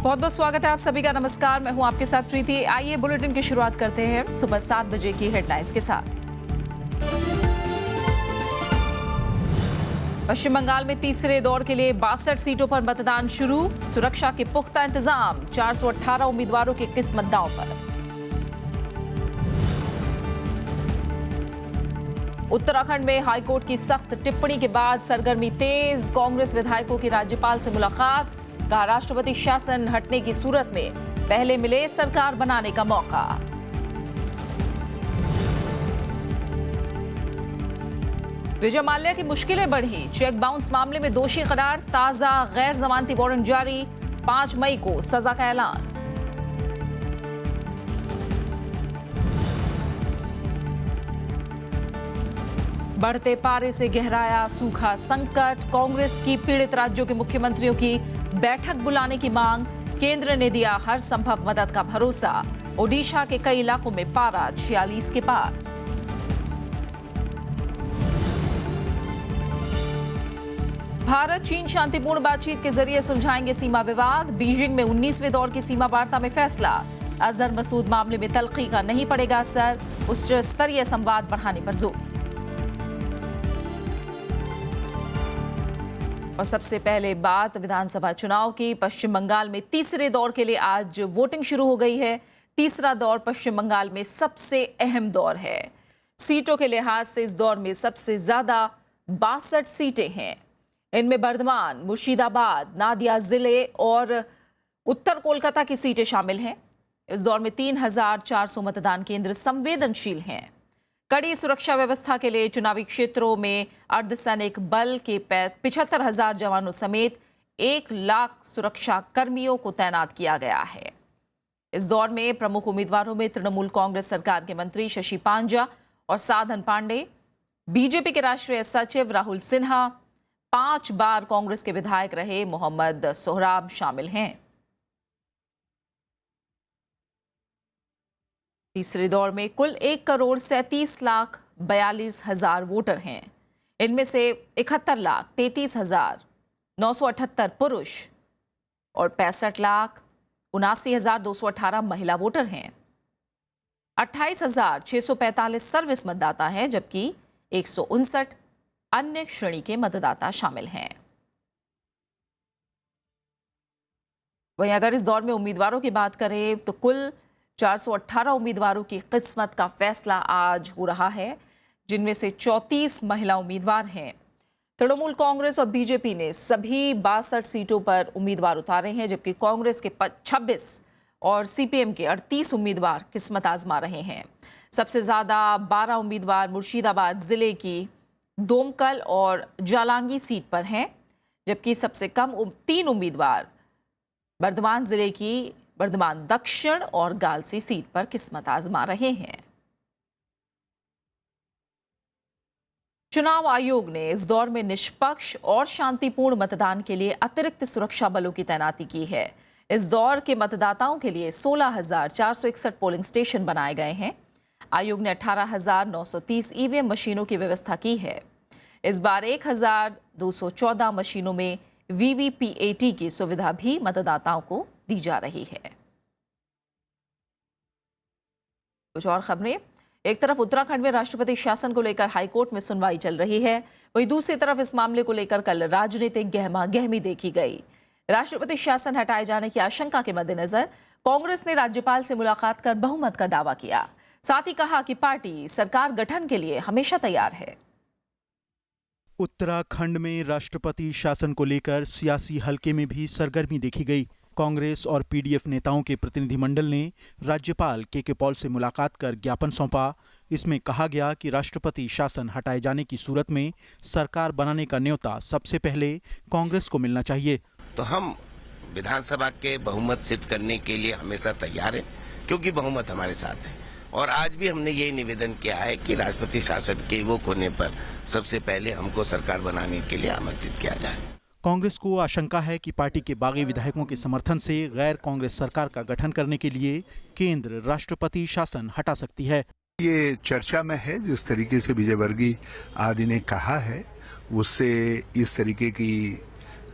बहुत बहुत स्वागत है आप सभी का। नमस्कार, मैं हूं आपके साथ प्रीति। आइए बुलेटिन की शुरुआत करते हैं सुबह 7 बजे की हेडलाइंस के साथ। पश्चिम बंगाल में तीसरे दौर के लिए 62 सीटों पर मतदान शुरू। सुरक्षा के पुख्ता इंतजाम, 418 उम्मीदवारों की किस्मत दांव पर। उत्तराखंड में हाईकोर्ट की सख्त टिप्पणी के बाद सरगर्मी तेज। कांग्रेस विधायकों की राज्यपाल से मुलाकात। कहा राष्ट्रपति शासन हटने की सूरत में पहले मिले सरकार बनाने का मौका। विजय माल्या की मुश्किलें बढ़ी। चेक बाउंस मामले में दोषी करार। ताजा गैर जमानती वारंट जारी। 5 मई को सजा का ऐलान। बढ़ते पारे से गहराया सूखा संकट। कांग्रेस की पीड़ित राज्यों के मुख्यमंत्रियों की बैठक बुलाने की मांग। केंद्र ने दिया हर संभव मदद का भरोसा। ओडिशा के कई इलाकों में पारा 46 के पार। भारत चीन शांतिपूर्ण बातचीत के जरिए सुलझाएंगे सीमा विवाद। बीजिंग में 19वें दौर की सीमा वार्ता में फैसला। अजहर मसूद मामले में तल्खी का नहीं पड़ेगा असर। उच्च स्तरीय संवाद बढ़ाने पर जोर। और सबसे पहले बात विधानसभा चुनाव की। पश्चिम बंगाल में तीसरे दौर के लिए आज वोटिंग शुरू हो गई है। तीसरा दौर पश्चिम बंगाल में सबसे अहम दौर है। सीटों के लिहाज से इस दौर में सबसे ज्यादा 62 सीटें हैं। इनमें बर्धमान, मुर्शिदाबाद, नादिया जिले और उत्तर कोलकाता की सीटें शामिल हैं। इस दौर में 3400 मतदान केंद्र संवेदनशील हैं। कड़ी सुरक्षा व्यवस्था के लिए चुनावी क्षेत्रों में अर्धसैनिक बल के 75,000 जवानों समेत 1 लाख सुरक्षा कर्मियों को तैनात किया गया है। इस दौर में प्रमुख उम्मीदवारों में तृणमूल कांग्रेस सरकार के मंत्री शशि पांजा और साधन पांडे, बीजेपी के राष्ट्रीय सचिव राहुल सिन्हा, 5 बार कांग्रेस के विधायक रहे मोहम्मद सोहराब शामिल हैं। तीसरे दौर में कुल 1,37,42,000 वोटर हैं। इनमें से 71,33,978 पुरुष और 65,79,218 महिला वोटर हैं। 28,645 सर्विस मतदाता हैं, जबकि 159 अन्य श्रेणी के मतदाता शामिल हैं। वहीं अगर इस दौर में उम्मीदवारों की बात करें तो कुल 418 उम्मीदवारों की किस्मत का फैसला आज हो रहा है, जिनमें से 34 महिला उम्मीदवार हैं। तृणमूल कांग्रेस और बीजेपी ने सभी 62 सीटों पर उम्मीदवार उतारे हैं, जबकि कांग्रेस के 26 और सीपीएम के 38 उम्मीदवार किस्मत आजमा रहे हैं। सबसे ज्यादा 12 उम्मीदवार मुर्शिदाबाद जिले की दोमकल और जालांगी सीट पर हैं, जबकि सबसे कम 3 उम्मीदवार बर्धमान जिले की बर्धमान दक्षिण और गालसी सीट पर किस्मत आजमा रहे हैं। चुनाव आयोग ने इस दौर में निष्पक्ष और शांतिपूर्ण मतदान के लिए अतिरिक्त सुरक्षा बलों की तैनाती की है। इस दौर के मतदाताओं के लिए 16,461 पोलिंग स्टेशन बनाए गए हैं। आयोग ने 18,930 ईवीएम मशीनों की व्यवस्था की है। इस बार 1,214 मशीनों में वीवीपीएटी की सुविधा भी मतदाताओं को दी जा रही है। कुछ और खबरें। एक तरफ उत्तराखंड में राष्ट्रपति शासन को लेकर हाईकोर्ट में सुनवाई चल रही है, वहीं दूसरी तरफ इस मामले को लेकर कल राजनीतिक गहमागहमी देखी गई। राष्ट्रपति शासन हटाए जाने की आशंका के मद्देनजर कांग्रेस ने राज्यपाल से मुलाकात कर बहुमत का दावा किया। साथ ही कहा कि पार्टी सरकार गठन के लिए हमेशा तैयार है। उत्तराखंड में राष्ट्रपति शासन को लेकर सियासी हलके में भी सरगर्मी देखी गई। कांग्रेस और पीडीएफ नेताओं के प्रतिनिधिमंडल ने राज्यपाल के पॉल से मुलाकात कर ज्ञापन सौंपा। इसमें कहा गया कि राष्ट्रपति शासन हटाए जाने की सूरत में सरकार बनाने का न्योता सबसे पहले कांग्रेस को मिलना चाहिए। तो हम विधानसभा के बहुमत सिद्ध करने के लिए हमेशा तैयार हैं, क्योंकि बहुमत हमारे साथ है। और आज भी हमने यही निवेदन किया है कि राष्ट्रपति शासन के वो होने पर सबसे पहले हमको सरकार बनाने के लिए आमंत्रित किया जाए। कांग्रेस को आशंका है कि पार्टी के बागी विधायकों के समर्थन से गैर कांग्रेस सरकार का गठन करने के लिए केंद्र राष्ट्रपति शासन हटा सकती है। ये चर्चा में है। जिस तरीके से विजयवर्गीय आदि ने कहा है, उससे इस तरीके की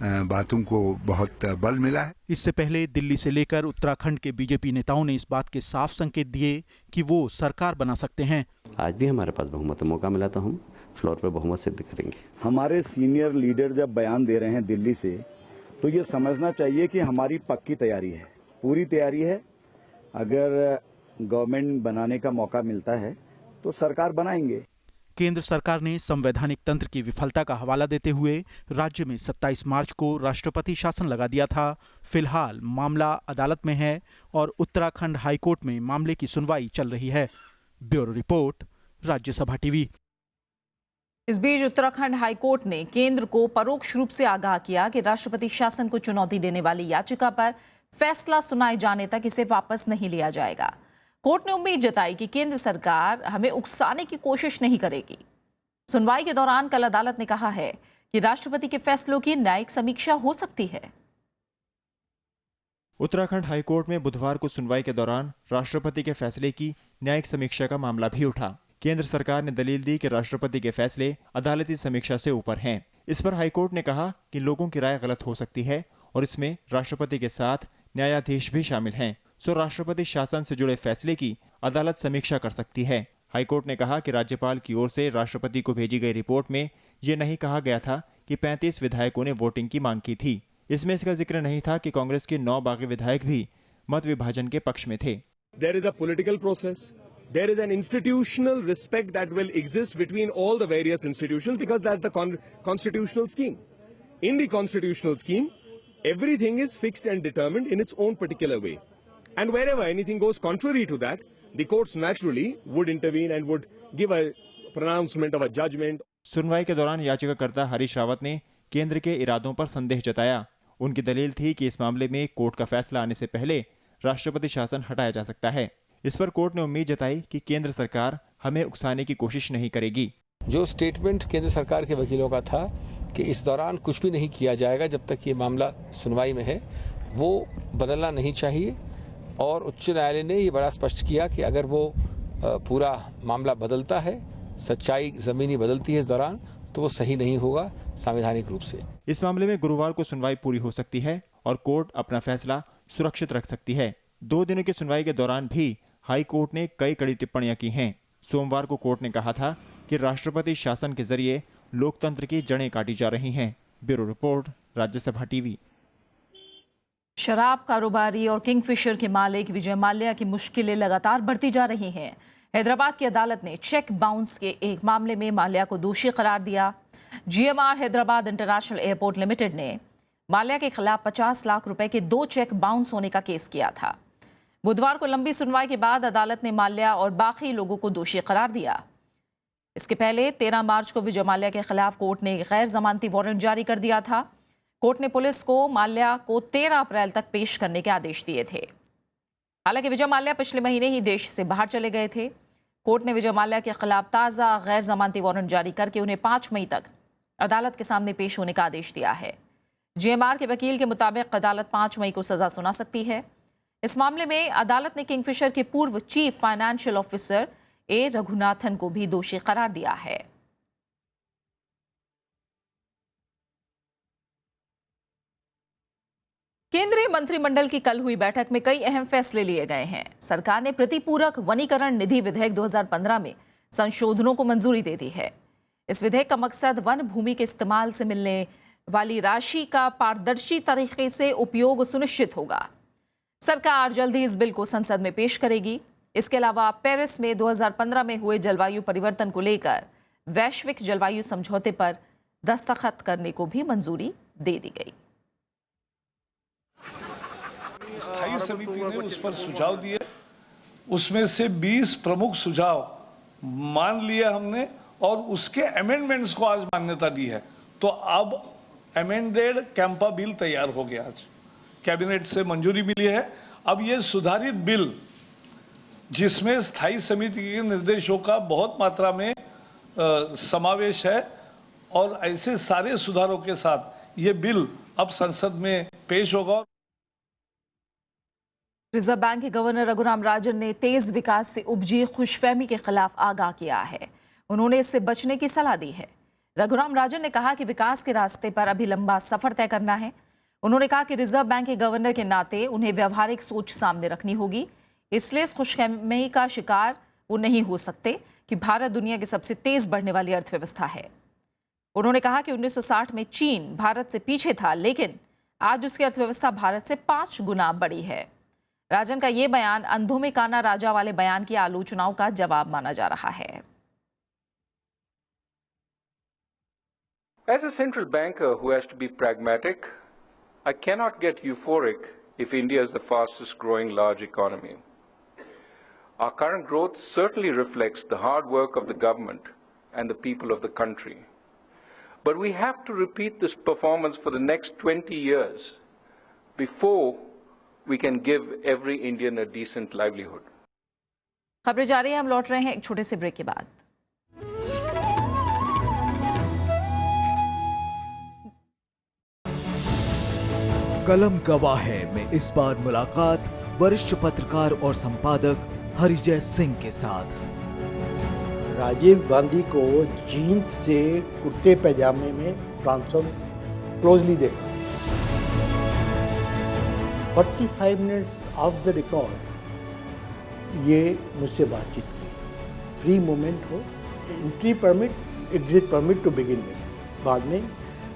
बातों को बहुत बल मिला है। इससे पहले दिल्ली से लेकर उत्तराखंड के बीजेपी नेताओं ने इस बात के साफ संकेत दिए कि वो सरकार बना सकते हैं। आज भी हमारे पास बहुमत मौका मिला तो हम फ्लोर पे बहुमत सिद्ध करेंगे। हमारे सीनियर लीडर जब बयान दे रहे हैं दिल्ली से, तो ये समझना चाहिए कि हमारी पक्की तैयारी है, पूरी तैयारी है। अगर गवर्नमेंट बनाने का मौका मिलता है तो सरकार बनाएंगे। केंद्र सरकार ने संवैधानिक तंत्र की विफलता का हवाला देते हुए राज्य में 27 मार्च को राष्ट्रपति शासन लगा दिया था। फिलहाल मामला अदालत में है और उत्तराखंड हाईकोर्ट में मामले की सुनवाई चल रही है। Bureau report, Rajya Sabha TV. इस बीच उत्तराखंड हाईकोर्ट ने केंद्र को परोक्ष रूप से आगाह किया कि राष्ट्रपति शासन को चुनौती देने वाली याचिका पर फैसला सुनाए जाने तक इसे वापस नहीं लिया जाएगा। कोर्ट ने उम्मीद जताई कि केंद्र सरकार हमें उकसाने की कोशिश नहीं करेगी। सुनवाई के दौरान कल अदालत ने कहा है कि राष्ट्रपति के फैसलों की न्यायिक समीक्षा हो सकती है। उत्तराखंड हाईकोर्ट में बुधवार को सुनवाई के दौरान राष्ट्रपति के फैसले की न्यायिक समीक्षा का मामला भी उठा। केंद्र सरकार ने दलील दी कि राष्ट्रपति के फैसले अदालती समीक्षा से ऊपर हैं। इस पर हाईकोर्ट ने कहा कि लोगों की राय गलत हो सकती है और इसमें राष्ट्रपति के साथ न्यायाधीश भी शामिल हैं। सो राष्ट्रपति शासन से जुड़े फैसले की अदालत समीक्षा कर सकती है। हाईकोर्ट ने कहा कि राज्यपाल की ओर से राष्ट्रपति को भेजी गई रिपोर्ट में ये नहीं कहा गया था कि 35 विधायकों ने वोटिंग की मांग की थी। इसमें इसका जिक्र नहीं था कि कांग्रेस के 9 बागी विधायक भी मत विभाजन के पक्ष में थे। There is a political process. There is an institutional respect that will exist between all the various institutions because that's the constitutional scheme. In the constitutional scheme, everything is fixed and determined in its own particular way. And wherever anything goes contrary to that, the courts naturally would intervene and would give a pronouncement of a judgment. सुनवाई के दौरान याचिकाकर्ता हरीश रावत ने केंद्र के इरादों पर संदेह जताया। उनकी दलील थी कि इस मामले में कोर्ट का फैसला आने से पहले राष्ट्रपति शासन हटाया जा सकता है। इस पर कोर्ट ने उम्मीद जताई कि केंद्र सरकार हमें उकसाने की कोशिश नहीं करेगी। जो स्टेटमेंट केंद्र सरकार के वकीलों का था कि इस दौरान कुछ भी नहीं किया जाएगा जब तक ये मामला सुनवाई में है, वो बदलना नहीं चाहिए। और उच्च न्यायालय ने ये बड़ा स्पष्ट किया कि अगर वो पूरा मामला बदलता है, सच्चाई जमीनी बदलती है इस दौरान, तो वो सही नहीं होगा संवैधानिक रूप से। इस मामले में गुरुवार को सुनवाई पूरी हो सकती है और कोर्ट अपना फैसला सुरक्षित रख सकती है। 2 दिनों की सुनवाई के दौरान भी हाई कोर्ट ने कई कड़ी टिप्पणियां की हैं। सोमवार को कोर्ट ने कहा था कि राष्ट्रपति शासन के जरिए लोकतंत्र की जड़ें काटी जा रही हैं। Bureau report, Rajya Sabha TV. शराब कारोबारी और किंगफिशर के मालिक विजय माल्या की मुश्किलें लगातार बढ़ती जा रही हैं। हैदराबाद की अदालत ने चेक बाउंस के एक मामले में माल्या को दोषी करार दिया। GMR Hyderabad international airport limited ने माल्या के खिलाफ 50 लाख रुपए के 2 चेक बाउंस होने का केस किया था। बुधवार को लंबी सुनवाई के बाद अदालत ने माल्या और बाकी लोगों को दोषी करार दिया। इसके पहले 13 मार्च को विजय माल्या के खिलाफ कोर्ट ने गैर जमानती वारंट जारी कर दिया था। कोर्ट ने पुलिस को माल्या को 13 अप्रैल तक पेश करने के आदेश दिए थे। हालांकि विजय माल्या पिछले महीने ही देश से बाहर चले गए थे। कोर्ट ने विजय माल्या के खिलाफ ताज़ा गैर जमानती वारंट जारी करके उन्हें 5 मई तक अदालत के सामने पेश होने का आदेश दिया है। GMR के वकील के मुताबिक अदालत 5 मई को सजा सुना सकती है। इस मामले में अदालत ने किंगफिशर के पूर्व chief financial officer A. Raghunathan को भी दोषी करार दिया है। केंद्रीय मंत्रिमंडल की कल हुई बैठक में कई अहम फैसले लिए गए हैं। सरकार ने प्रतिपूरक वनीकरण निधि विधेयक 2015 में संशोधनों को मंजूरी दे दी है। इस विधेयक का मकसद वन भूमि के इस्तेमाल से मिलने वाली राशि का पारदर्शी तरीके से उपयोग सुनिश्चित होगा। सरकार जल्द ही इस बिल को संसद में पेश करेगी। इसके अलावा पेरिस में 2015 में हुए जलवायु परिवर्तन को लेकर वैश्विक जलवायु समझौते पर दस्तखत करने को भी मंजूरी दे दी गई। स्थायी समिति ने उस पर सुझाव दिए, उसमें से 20 प्रमुख सुझाव मान लिए हमने और उसके अमेंडमेंट्स को आज मान्यता दी है। तो अब अमेंडेड कैंपा बिल तैयार हो गया, आज कैबिनेट से मंजूरी मिली है। अब ये सुधारित बिल, जिसमें स्थायी समिति के निर्देशों का बहुत मात्रा में समावेश है और ऐसे सारे सुधारों के साथ ये बिल अब संसद में पेश होगा। रिजर्व बैंक के गवर्नर रघुराम राजन ने तेज विकास से उपजी खुशफहमी के खिलाफ आगाह किया है। उन्होंने इससे बचने की सलाह दी है। रघुराम राजन ने कहा कि विकास के रास्ते पर अभी लंबा सफर तय करना है। उन्होंने कहा कि रिजर्व बैंक के गवर्नर के नाते उन्हें व्यवहारिक सोच सामने रखनी होगी, इसलिए इस खुशफहमी का शिकार वो नहीं हो सकते कि भारत दुनिया की सबसे तेज बढ़ने वाली अर्थव्यवस्था है। उन्होंने कहा कि 1960 में चीन भारत से पीछे था, लेकिन आज उसकी अर्थव्यवस्था भारत से 5 गुना बड़ी है। राजन का ये बयान अंधों में काना राजा वाले बयान की आलोचनाओं का जवाब माना जा रहा है। As a central banker who has to be pragmatic, I cannot get euphoric if India is the fastest growing large economy. Our current growth certainly reflects the hard work of the government and the people of the country. But we have to repeat this performance for the next 20 years before we can give every Indian a decent livelihood. खबरें जारी हैं, हम लौट रहे हैं एक छोटे से ब्रेक के बाद। कलम गवाह है में इस बार मुलाकात वरिष्ठ पत्रकार और संपादक हरिजय सिंह के साथ। राजीव गांधी को जीन्स से कुर्ते पैजामे में ट्रांसफर क्लोजली देखा। 45 मिनट्स ऑफ द रिकॉर्ड ये मुझसे बातचीत की। फ्री मूवमेंट हो, entry permit, exit permit to begin with. बाद में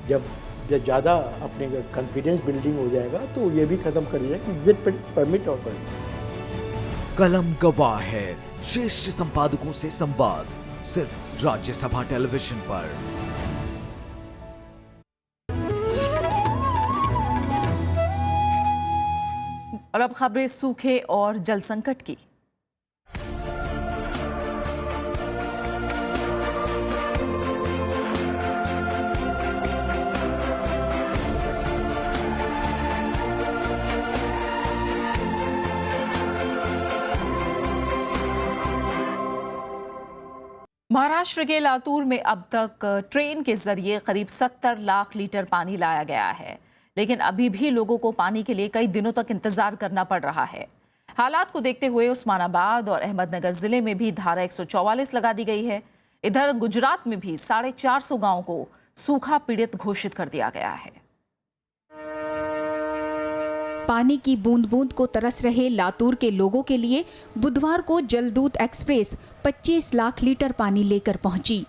जब ज़्यादा अपने कॉन्फिडेंस बिल्डिंग हो जाएगा तो ये भी खत्म कर दिया कि एग्जिट परमिट और परमिट। कलम गवाह है श्रेष्ठ संपादकों से संवाद, सिर्फ राज्यसभा टेलीविजन पर। और अब खबरें सूखे और जल संकट की। महाराष्ट्र के लातूर में अब तक ट्रेन के जरिए करीब 70 लाख लीटर पानी लाया गया है, लेकिन अभी भी लोगों को पानी के लिए कई दिनों तक इंतजार करना पड़ रहा है। हालात को देखते हुए उस्मानाबाद और अहमदनगर जिले में भी धारा 144 लगा दी गई है। इधर गुजरात में भी 450 गांवों को सूखा पीड़ित घोषित कर दिया गया है। पानी की बूंद बूंद को तरस रहे लातूर के लोगों के लिए बुधवार को जलदूत एक्सप्रेस 25 लाख लीटर पानी लेकर पहुंची।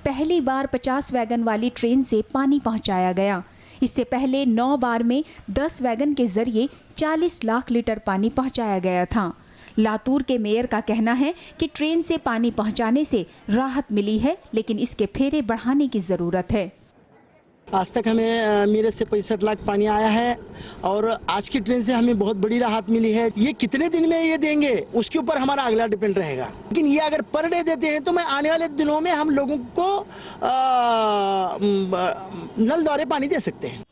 पहली बार 50 वैगन वाली ट्रेन से पानी पहुंचाया गया। इससे पहले 9 बार में 10 वैगन के जरिए 40 लाख लीटर पानी पहुंचाया गया था। लातूर के मेयर का कहना है कि ट्रेन से पानी पहुंचाने से राहत मिली है, लेकिन इसके फेरे बढ़ाने की जरूरत है। आज तक हमें मेरे से 65 लाख पानी आया है और आज की ट्रेन से हमें बहुत बड़ी राहत मिली है। ये कितने दिन में ये देंगे उसके ऊपर हमारा अगला डिपेंड रहेगा, लेकिन ये अगर पर डे देते हैं तो मैं आने वाले दिनों में हम लोगों को नल द्वारा पानी दे सकते हैं।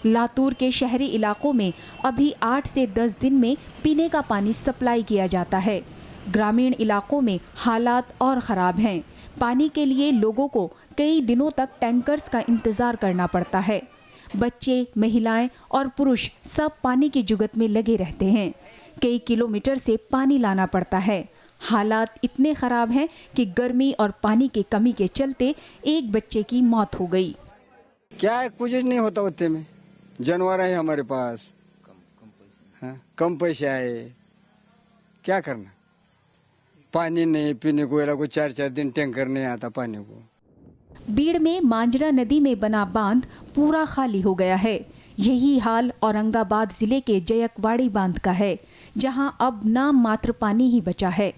लातूर के शहरी इलाकों में अभी 8 से 10 दिन में पीने का पानी सप्लाई किया जाता है। ग्रामीण इलाकों में हालात और ख़राब हैं। पानी के लिए लोगों को कई दिनों तक टैंकर्स का इंतजार करना पड़ता है। बच्चे, महिलाएं और पुरुष सब पानी की जुगत में लगे रहते हैं। कई किलोमीटर से पानी लाना पड़ता है। हालात इतने खराब हैं कि गर्मी और पानी की कमी के चलते एक बच्चे की मौत हो गई। क्या है, कुछ नहीं होता उतने में। जानवर है हमारे पास, कम पैसे आए, क्या करना। पानी नहीं पीने को 4-4 दिन टैंकर नहीं आता पानी को। बीड़ में मांजरा नदी में बना बांध पूरा खाली हो गया है। यही हाल औरंगाबाद जिले के जयकवाड़ी बांध का है, जहां अब नाम मात्र पानी ही बचा है।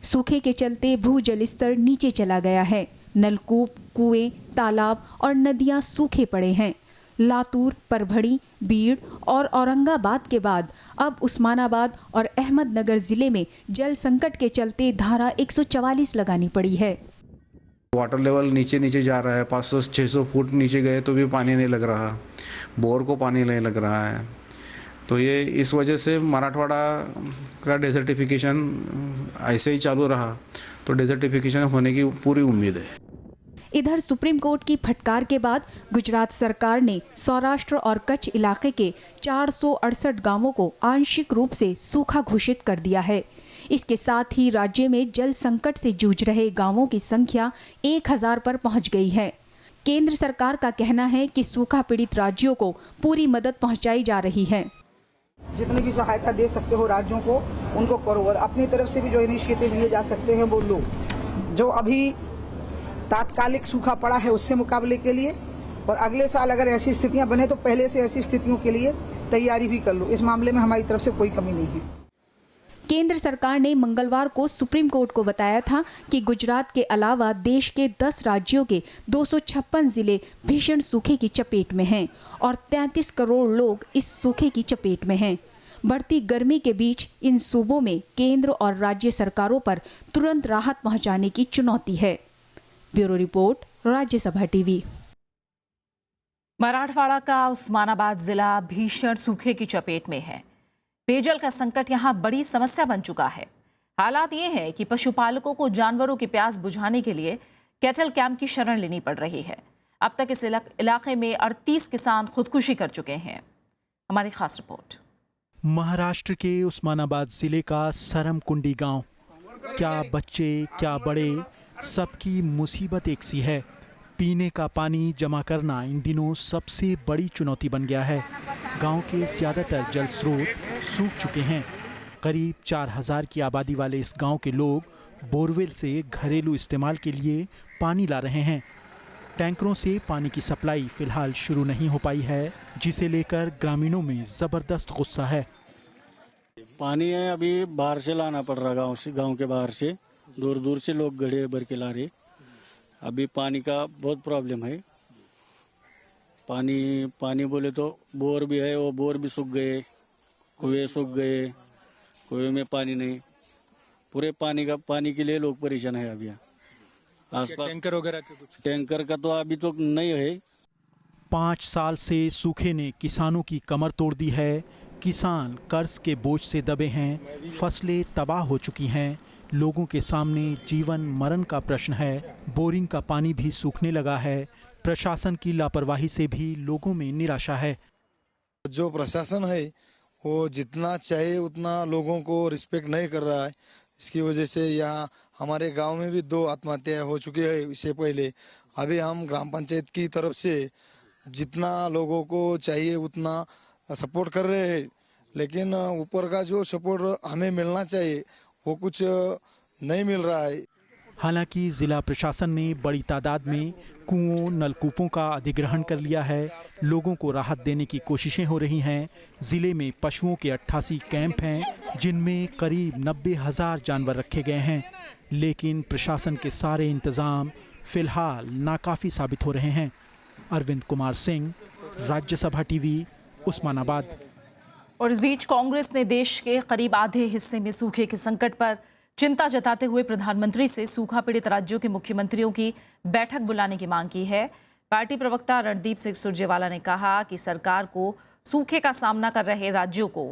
सूखे के चलते भूजल स्तर नीचे चला गया है। नलकूप, कुएं, तालाब और नदियां सूखे पड़े हैं। लातूर, परभणी, बीड़ और औरंगाबाद के बाद अब उस्मानाबाद और अहमदनगर जिले में जल संकट के चलते धारा 144 लगानी पड़ी है। वाटर लेवल नीचे नीचे जा रहा है। 500-600 फुट नीचे गए तो भी पानी नहीं लग रहा, बोर को पानी नहीं लग रहा है। तो ये इस वजह से मराठवाड़ा का डेजर्टिफिकेशन ऐसे ही चालू रहा तो डेजर्टिफिकेशन होने की पूरी उम्मीद है। इधर सुप्रीम कोर्ट की फटकार के बाद गुजरात सरकार ने सौराष्ट्र और कच्छ इलाके के 468 गांवों को आंशिक रूप से सूखा घोषित कर दिया है। इसके साथ ही राज्य में जल संकट से जूझ रहे गांवों की संख्या 1000 पर पहुंच गई है। केंद्र सरकार का कहना है कि सूखा पीड़ित राज्यों को पूरी मदद पहुंचाई जा रही है। जितनी भी सहायता दे सकते हो राज्यों को उनको करो और अपनी तरफ से भी जो इनिशिएटिव लिए जा सकते हैं वो लो। जो अभी तात्कालिक सूखा पड़ा है उससे मुकाबले के लिए, और अगले साल अगर ऐसी स्थितियां बने तो पहले से ऐसी स्थितियों के लिए तैयारी भी कर लो। इस मामले में हमारी तरफ से कोई कमी नहीं है। केंद्र सरकार ने मंगलवार को सुप्रीम कोर्ट को बताया था कि गुजरात के अलावा देश के 10 राज्यों के 256 जिले भीषण सूखे की चपेट में हैं और 33 करोड़ लोग इस सूखे की चपेट में हैं। बढ़ती गर्मी के बीच इन सूबों में केंद्र और राज्य सरकारों पर तुरंत राहत पहुंचाने की चुनौती है। Bureau report, Rajya Sabha TV. Marathwada का उस्मानाबाद जिला भीषण सूखे की चपेट में है। पेयजल का संकट यहां बड़ी समस्या बन चुका है। हालात ये हैं कि पशुपालकों को जानवरों की प्यास बुझाने के लिए कैटल कैंप की शरण लेनी पड़ रही है। अब तक इस इलाके में 38 किसान खुदकुशी कर चुके हैं। हमारी खास रिपोर्ट। महाराष्ट्र के उस्मानाबाद जिले का सरमकुंडी गांव, क्या बच्चे क्या बड़े, सबकी मुसीबत एक सी है। पीने का पानी जमा करना इन दिनों सबसे बड़ी चुनौती बन गया है। गांव के ज़्यादातर जल स्रोत सूख चुके हैं। करीब 4000 की आबादी वाले इस गांव के लोग बोरवेल से घरेलू इस्तेमाल के लिए पानी ला रहे हैं। टैंकरों से पानी की सप्लाई फिलहाल शुरू नहीं हो पाई है, जिसे लेकर ग्रामीणों में ज़बरदस्त गुस्सा है। पानी है अभी बाहर से लाना पड़ रहा, गांव के बाहर से दूर दूर से लोग गड्ढे भर के ला रहे। अभी पानी का बहुत प्रॉब्लम है। पानी बोले तो बोर भी है, वो बोर भी सूख गए, कुएं सूख गए, कुएं में पानी नहीं। पूरे पानी के लिए लोग परेशान है। अभी आसपास टैंकर वगैरह टैंकर का तो अभी तो नहीं है। 5 साल से सूखे ने किसानों की कमर तोड़ दी है। किसान कर्ज के बोझ से दबे हैं, फसलें तबाह हो चुकी हैं। लोगों के सामने जीवन मरण का प्रश्न है। बोरिंग का पानी भी सूखने लगा है। प्रशासन की लापरवाही से भी लोगों में निराशा है। जो प्रशासन है वो जितना चाहिए उतना लोगों को रिस्पेक्ट नहीं कर रहा है। इसकी वजह से यहाँ हमारे गांव में भी 2 आत्महत्याएं हो चुकी है इससे पहले। अभी हम ग्राम पंचायत की तरफ से जितना लोगों को चाहिए उतना सपोर्ट कर रहे हैं, लेकिन ऊपर का जो सपोर्ट हमें मिलना चाहिए वो कुछ नहीं मिल रहा है। हालांकि जिला प्रशासन ने बड़ी तादाद में कुओं नलकूपों का अधिग्रहण कर लिया है। लोगों को राहत देने की कोशिशें हो रही हैं। जिले में पशुओं के 88 कैंप हैं, जिनमें करीब 90,000 जानवर रखे गए हैं, लेकिन प्रशासन के सारे इंतजाम फिलहाल नाकाफी साबित हो रहे हैं। अरविंद कुमार सिंह, राज्यसभा टीवी, उस्मानाबाद। और इस बीच कांग्रेस ने देश के करीब आधे हिस्से में सूखे के संकट पर चिंता जताते हुए प्रधानमंत्री से सूखा पीड़ित राज्यों के मुख्यमंत्रियों की बैठक बुलाने की मांग की है। पार्टी प्रवक्ता रणदीप सिंह सुरजेवाला ने कहा कि सरकार को सूखे का सामना कर रहे राज्यों को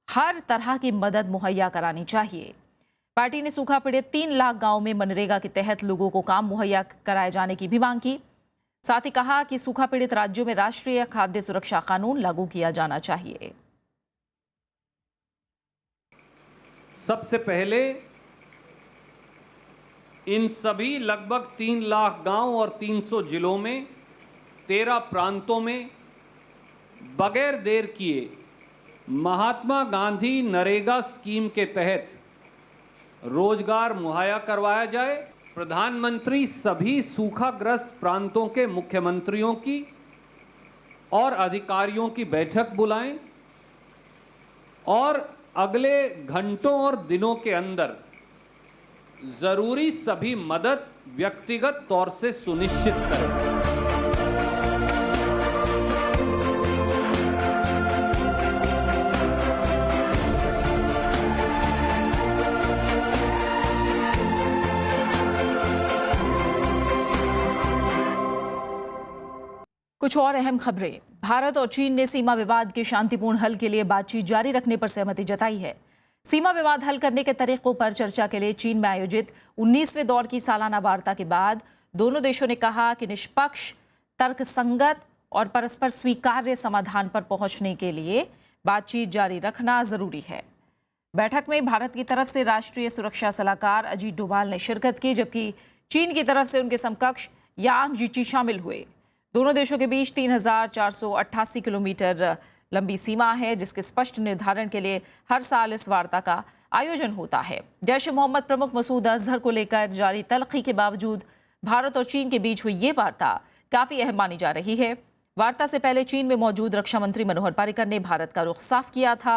हर तरह की मदद मुहैया करानी चाहिए। पार्टी ने सूखा पीड़ित 3 लाख गांव में मनरेगा के तहत लोगों को काम मुहैया कराए जाने की भी मांग की। साथ ही कहा कि सूखा पीड़ित राज्यों में राष्ट्रीय खाद्य सुरक्षा कानून लागू किया जाना चाहिए। सबसे पहले इन सभी लगभग 3 लाख गांव और 300 जिलों में 13 प्रांतों में बगैर देर किए महात्मा गांधी नरेगा स्कीम के तहत रोजगार मुहैया करवाया जाए। प्रधानमंत्री सभी सूखाग्रस्त प्रांतों के मुख्यमंत्रियों की और अधिकारियों की बैठक बुलाएं और अगले घंटों और दिनों के अंदर जरूरी सभी मदद व्यक्तिगत तौर से सुनिश्चित करें। कुछ और अहम खबरें। भारत और चीन ने सीमा विवाद के शांतिपूर्ण हल के लिए बातचीत जारी रखने पर सहमति जताई है। सीमा विवाद हल करने के तरीकों पर चर्चा के लिए चीन में आयोजित 19वें दौर की सालाना वार्ता के बाद दोनों देशों ने कहा कि निष्पक्ष, तर्कसंगत और परस्पर स्वीकार्य समाधान पर पहुंचने के लिए बातचीत जारी रखना जरूरी है। बैठक में भारत की तरफ से राष्ट्रीय सुरक्षा सलाहकार अजीत डोभाल ने शिरकत की, जबकि चीन की तरफ से उनके समकक्ष यांग जीची शामिल हुए। दोनों देशों के बीच 3,488 किलोमीटर लंबी सीमा है, जिसके स्पष्ट निर्धारण के लिए हर साल इस वार्ता का आयोजन होता है। जैश ए मोहम्मद प्रमुख मसूद अजहर को लेकर जारी तल्खी के बावजूद भारत और चीन के बीच हुई ये वार्ता काफी अहम मानी जा रही है। वार्ता से पहले चीन में मौजूद रक्षा मंत्री मनोहर पर्रिकर ने भारत का रुख साफ किया था।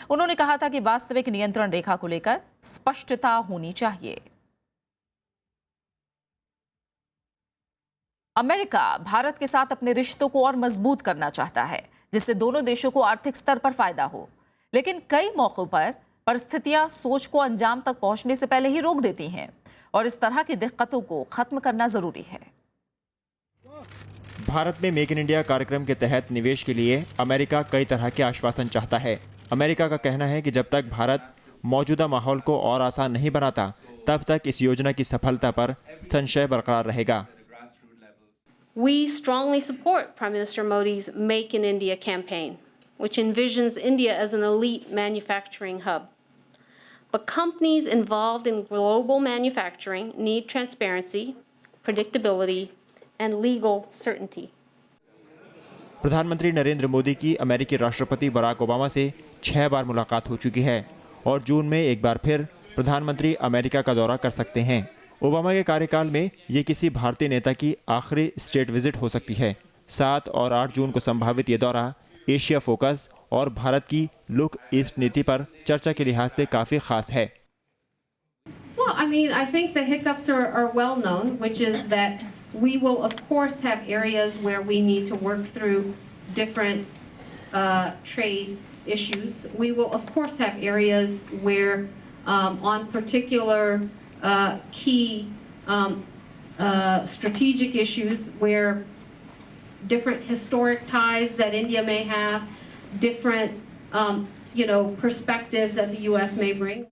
उन्होंने कहा था कि वास्तविक नियंत्रण रेखा को लेकर स्पष्टता होनी चाहिए। अमेरिका भारत के साथ अपने रिश्तों को और मजबूत करना चाहता है, जिससे दोनों देशों को आर्थिक स्तर पर फायदा हो। लेकिन कई मौकों पर परिस्थितियां सोच को अंजाम तक पहुंचने से पहले ही रोक देती हैं और इस तरह की दिक्कतों को खत्म करना जरूरी है। भारत में मेक इन इंडिया कार्यक्रम के तहत निवेश के लिए अमेरिका कई तरह के आश्वासन चाहता है। अमेरिका का कहना है कि जब तक भारत मौजूदा माहौल को और आसान नहीं बनाता, तब तक इस योजना की सफलता पर संशय बरकरार रहेगा। We strongly support Prime Minister Modi's Make in India campaign, which envisions India as an elite manufacturing hub. But companies involved in global manufacturing need transparency, predictability, and legal certainty. प्रधानमंत्री नरेंद्र मोदी की अमेरिकी राष्ट्रपति बराक ओबामा से 6 बार मुलाकात हो चुकी है और जून में एक बार फिर प्रधानमंत्री अमेरिका का दौरा कर सकते हैं। ओबामा के कार्यकाल में ये किसी भारतीय नेता की आखिरी स्टेट विजिट हो सकती है। 7 और 8 जून को संभावित ये दौरा एशिया फोकस और भारत की लुक ईस्ट नीति पर चर्चा के लिहाज से काफी खास है। Well, I mean, I think the hiccups are well known, which is that we will of course have areas where we need to work through different trade issues. We will of course have areas where on particular key strategic issues where different historic ties that India may have, different perspectives that the US may bring.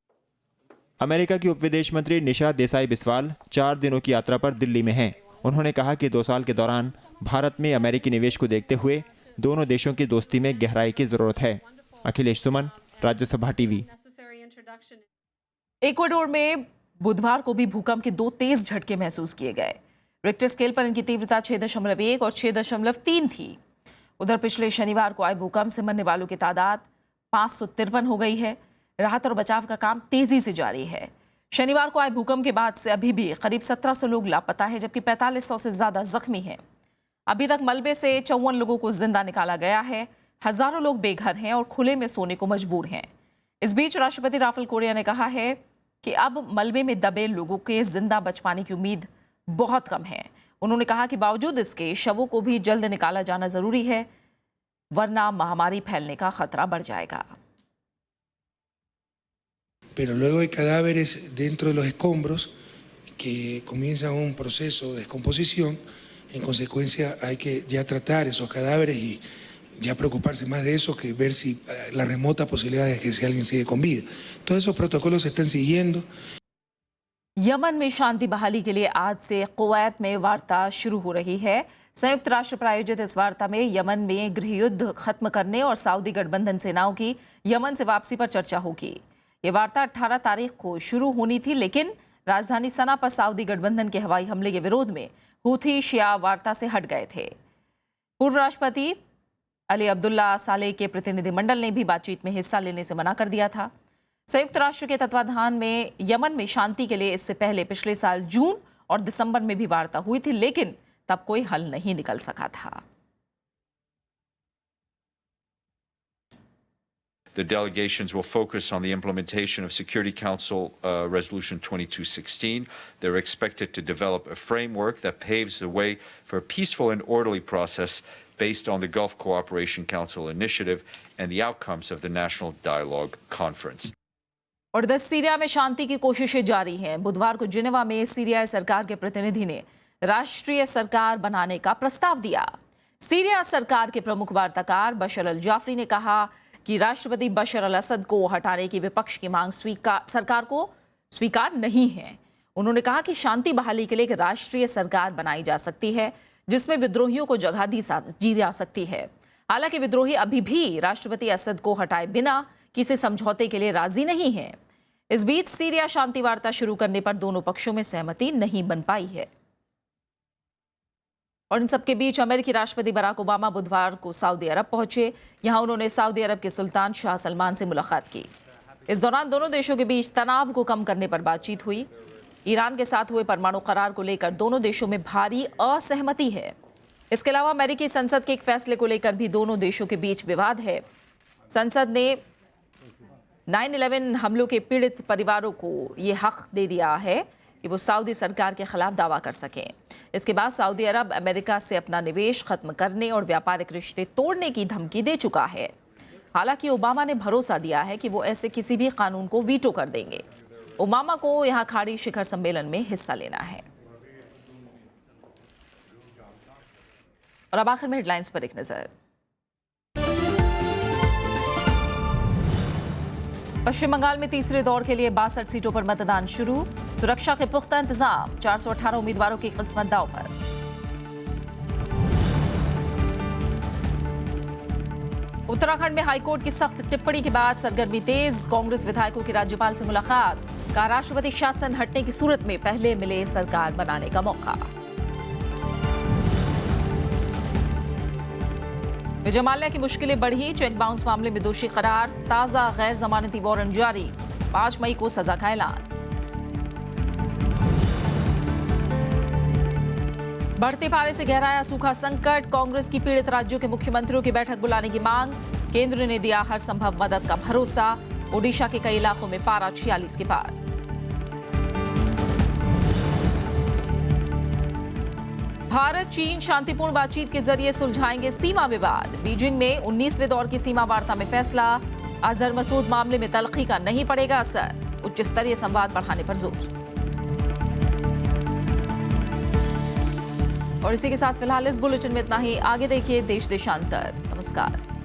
America की उप विदेश मंत्री निशा देसाई बिस्वाल 4 दिनों की यात्रा पर दिल्ली में हैं। उन्होंने कहा कि 2 साल के दौरान भारत में अमेरिकी निवेश को देखते हुए दोनों देशों की दोस्ती में गहराई की जरूरत है। अखिलेश सुमन, राज्यसभा टीवी। इक्वाडोर में बुधवार को भी भूकंप के 2 तेज झटके महसूस किए गए। रिक्टर स्केल पर इनकी तीव्रता 6.1 और 6.3 थी। उधर पिछले शनिवार को आए भूकंप से मरने वालों की तादाद 553 हो गई है। राहत और बचाव का काम तेजी से जारी है। शनिवार को आए भूकंप के बाद से अभी भी करीब 1700 लोग लापता है, जबकि 4500 से ज्यादा जख्मी हैं। अभी तक मलबे से 54 लोगों को जिंदा निकाला गया है। हजारों लोग बेघर हैं और खुले में सोने को मजबूर हैं। इस बीच राष्ट्रपति राफेल कोरिया ने कहा है कि अब मलबे में दबे लोगों के जिंदा बच पाने की उम्मीद बहुत कम है। उन्होंने कहा कि बावजूद इसके शवों को भी जल्द निकाला जाना जरूरी है, वरना महामारी फैलने का खतरा बढ़ जाएगा। Pero luego hay cadáveres dentro de los escombros que comienza un proceso de descomposición. En consecuencia hay que ya tratar esos cadáveres y ya preocuparse más de eso que ver si la remota posibilidad de que si alguien sigue con vida. Todos esos protocolos se están siguiendo. Yemen में शांति बहाली के लिए आज से Kuwait में वार्ता शुरू हो रही है। संयुक्त राष्ट्र प्रायोजित इस वार्ता में यमन में गृहयुद्ध खत्म करने और सऊदी गठबंधन सेनाओं की यमन से वापसी पर चर्चा होगी। ये वार्ता 18 तारीख को शुरू होनी थी, लेकिन राजधानी सना पर सऊदी गठबंधन के हवाई हमले के विरोध में हूथी शिया वार्ता से हट गए थे। पूर्व राष्ट्रपति अली अब्दुल्ला सालेह के प्रतिनिधिमंडल ने भी बातचीत में हिस्सा लेने से मना कर दिया था। संयुक्त राष्ट्र के तत्वाधान में यमन में शांति के लिए इससे पहले पिछले साल जून और दिसंबर में भी वार्ता हुई थी, लेकिन तब कोई हल नहीं निकल सका था। The delegations will focus on the implementation of Security Council Resolution 2216. They're expected to develop a framework that paves the way for a peaceful and orderly process based on the Gulf Cooperation Council initiative and the outcomes of the National Dialogue Conference. और इधर Syria में शांति की कोशिशें जारी हैं। बुधवार को Geneva में सीरियाई सरकार के प्रतिनिधि ने राष्ट्रीय सरकार बनाने का प्रस्ताव दिया। सीरिया सरकार के प्रमुख वार्ताकार बशर अल जाफरी ने कहा कि राष्ट्रपति बशर अल असद को हटाने की विपक्ष की मांग सरकार को स्वीकार नहीं है। उन्होंने कहा कि शांति बहाली के लिए एक राष्ट्रीय सरकार बनाई जा सकती है, जिसमें विद्रोहियों को जगह दी जा सकती है। हालांकि विद्रोही अभी भी राष्ट्रपति असद को हटाए बिना किसी समझौते के लिए राजी नहीं है। इस बीच सीरिया शांति वार्ता शुरू करने पर दोनों पक्षों में सहमति नहीं बन पाई है। और इन सबके बीच अमेरिकी राष्ट्रपति बराक ओबामा बुधवार को सऊदी अरब पहुंचे। यहां उन्होंने सऊदी अरब के सुल्तान शाह सलमान से मुलाकात की। इस दौरान दोनों देशों के बीच तनाव को कम करने पर बातचीत हुई। ईरान के साथ हुए परमाणु करार को लेकर दोनों देशों में भारी असहमति है। इसके अलावा अमेरिकी संसद के एक फैसले को लेकर भी दोनों देशों के बीच विवाद है। संसद ने 9/11 हमलों के पीड़ित परिवारों को ये हक दे दिया है कि वो सऊदी सरकार के खिलाफ दावा कर सकें। इसके बाद सऊदी अरब अमेरिका से अपना निवेश खत्म करने और व्यापारिक रिश्ते तोड़ने की धमकी दे चुका है। हालांकि ओबामा ने भरोसा दिया है कि वो ऐसे किसी भी कानून को वीटो कर देंगे। ओबामा को यहां खाड़ी शिखर सम्मेलन में हिस्सा लेना है। और अब आखिर में हेडलाइंस पर एक नजर। पश्चिम बंगाल में तीसरे दौर के लिए 62 सीटों पर मतदान शुरू। सुरक्षा के पुख्ता इंतजाम, 418 उम्मीदवारों की किस्मत दांव पर। उत्तराखंड में हाईकोर्ट की सख्त टिप्पणी के बाद सरगर्मी तेज। कांग्रेस विधायकों की राज्यपाल से मुलाकात, कहा राष्ट्रपति शासन हटने की सूरत में पहले मिले सरकार बनाने का मौका। विजय माल्या की मुश्किलें बढ़ी, चेक बाउंस मामले में दोषी करार, ताजा गैर जमानती वारंट जारी, 5 मई को सजा का ऐलान। बढ़ते पारे से गहराया सूखा संकट, कांग्रेस की पीड़ित राज्यों के मुख्यमंत्रियों की बैठक बुलाने की मांग, केंद्र ने दिया हर संभव मदद का भरोसा। ओडिशा के कई इलाकों में पारा 46 के पार। भारत चीन शांतिपूर्ण बातचीत के जरिए सुलझाएंगे सीमा विवाद। बीजिंग में 19वें दौर की सीमा वार्ता में फैसला, अजहर मसूद मामले में तल्खी का नहीं पड़ेगा असर, उच्च स्तरीय संवाद बढ़ाने पर जोर। और इसी के साथ फिलहाल इस बुलेटिन में इतना ही। आगे देखिए देश देशांतर। नमस्कार।